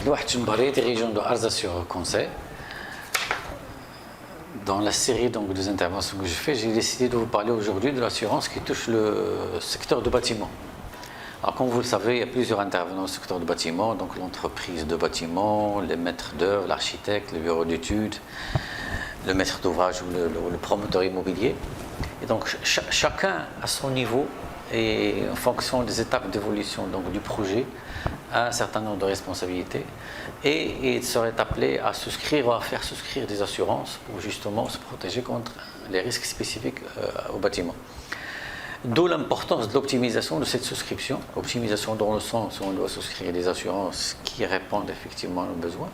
dirigeant de Arza sur Conseil. Dans la série donc, des interventions que j'ai fait, j'ai décidé de vous parler aujourd'hui de l'assurance qui touche le secteur du bâtiment. Alors, comme vous le savez, il y a plusieurs intervenants au secteur du bâtiment, donc l'entreprise de bâtiment, les maîtres d'œuvre, l'architecte, le bureau d'études, le maître d'ouvrage ou le promoteur immobilier. Et donc chacun à son niveau et en fonction des étapes d'évolution du projet a un certain nombre de responsabilités et il serait appelé à souscrire ou à faire souscrire des assurances pour justement se protéger contre les risques spécifiques au bâtiment. D'où l'importance de l'optimisation de cette souscription, optimisation dans le sens où on doit souscrire des assurances qui répondent effectivement aux besoins,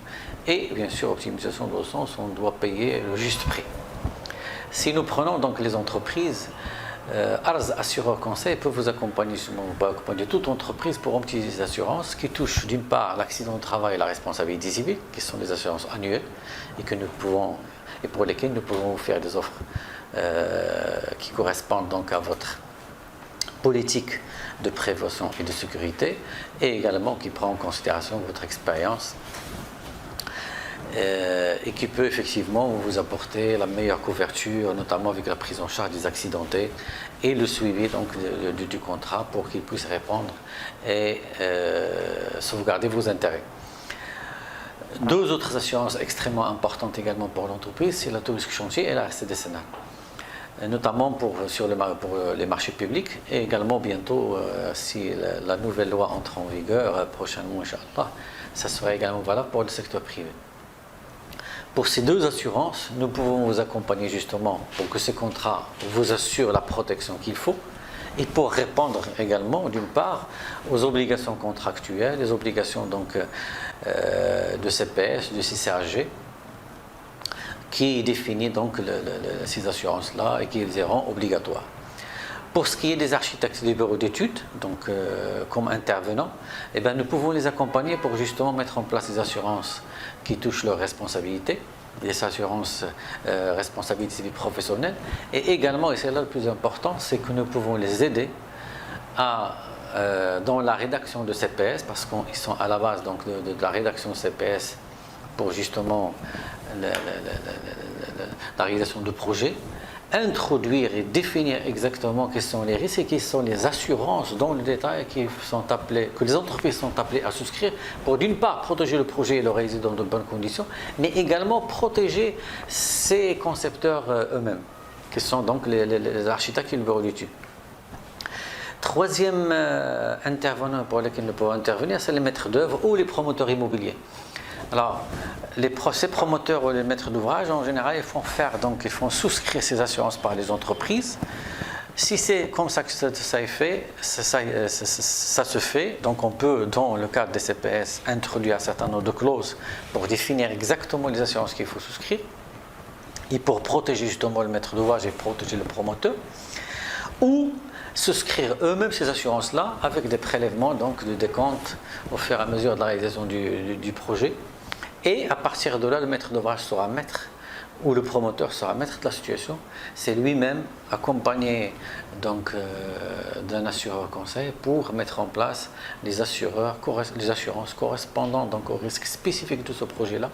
et bien sûr optimisation dans le sens où on doit payer le juste prix. Si nous prenons donc les entreprises, Arz Assureur Conseil peut vous accompagner, accompagner toute entreprise pour optimiser des assurances qui touchent d'une part l'accident du travail et la responsabilité civile, qui sont des assurances annuelles et pour lesquelles nous pouvons vous faire des offres qui correspondent donc à votre politique de prévention et de sécurité et également qui prend en considération votre expérience et qui peut effectivement vous apporter la meilleure couverture, notamment avec la prise en charge des accidentés et le suivi donc du contrat pour qu'il puisse répondre et sauvegarder vos intérêts. Deux autres assurances extrêmement importantes également pour l'entreprise, c'est la tout risque chantier et la RC décennale, notamment pour les marchés publics et également bientôt, si la nouvelle loi entre en vigueur prochainement, Inch'Allah, ça sera également valable pour le secteur privé. Pour ces deux assurances, nous pouvons vous accompagner justement pour que ces contrats vous assurent la protection qu'il faut et pour répondre également d'une part aux obligations contractuelles, les obligations donc de CPS, de CCAG, qui définit donc ces assurances-là et qui les rend obligatoires. Pour ce qui est des architectes des bureaux d'études, donc comme intervenants, eh bien, nous pouvons les accompagner pour justement mettre en place des assurances qui touchent leurs responsabilités, des assurances responsabilité civile professionnelle, et également, et c'est là le plus important, c'est que nous pouvons les aider dans la rédaction de CPS, parce qu'ils sont à la base donc, de la rédaction de CPS pour justement la réalisation de projets, introduire et définir exactement quels sont les risques et quelles sont les assurances dans le détail que les entreprises sont appelées à souscrire pour d'une part protéger le projet et le réaliser dans de bonnes conditions, mais également protéger ces concepteurs eux-mêmes, qui sont donc les architectes et le bureau d'études. Troisième intervenant pour lequel nous pouvons intervenir, c'est les maîtres d'œuvre ou les promoteurs immobiliers. Alors, ces promoteurs ou les maîtres d'ouvrage, en général, ils font souscrire ces assurances par les entreprises. Si c'est comme ça que ça se fait, donc on peut, dans le cadre des CPS, introduire un certain nombre de clauses pour définir exactement les assurances qu'il faut souscrire et pour protéger justement le maître d'ouvrage et protéger le promoteur, ou souscrire eux-mêmes ces assurances-là avec des prélèvements donc de décompte au fur et à mesure de la réalisation du projet. Et à partir de là, le maître d'ouvrage sera maître, ou le promoteur sera maître de la situation. C'est lui-même accompagné donc d'un assureur conseil pour mettre en place les assurances correspondant donc aux risques spécifiques de ce projet-là,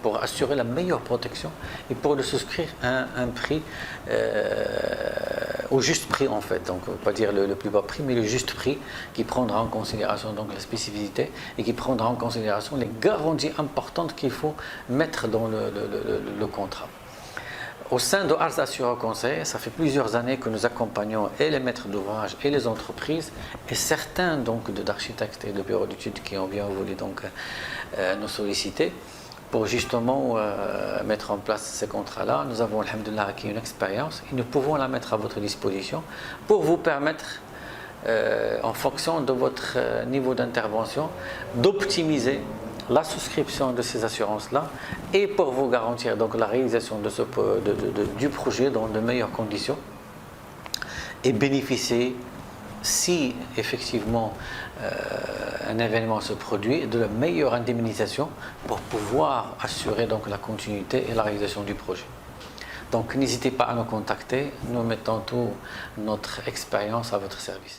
pour assurer la meilleure protection et pour le souscrire à un prix au juste prix en fait, donc pas dire le plus bas prix mais le juste prix qui prendra en considération donc la spécificité et qui prendra en considération les garanties importantes qu'il faut mettre dans le contrat. Au sein de Arz Assureur Conseil, ça fait plusieurs années que nous accompagnons et les maîtres d'ouvrage et les entreprises et certains donc d'architectes et de bureaux d'études qui ont bien voulu donc nous solliciter pour justement mettre en place ces contrats-là. Nous avons, alhamdoulilah, acquis une expérience et nous pouvons la mettre à votre disposition pour vous permettre, en fonction de votre niveau d'intervention, d'optimiser la souscription de ces assurances-là et pour vous garantir donc la réalisation du projet dans de meilleures conditions et bénéficier, si effectivement un événement se produit, de la meilleure indemnisation pour pouvoir assurer donc la continuité et la réalisation du projet. Donc n'hésitez pas à nous contacter, nous mettons toute notre expérience à votre service.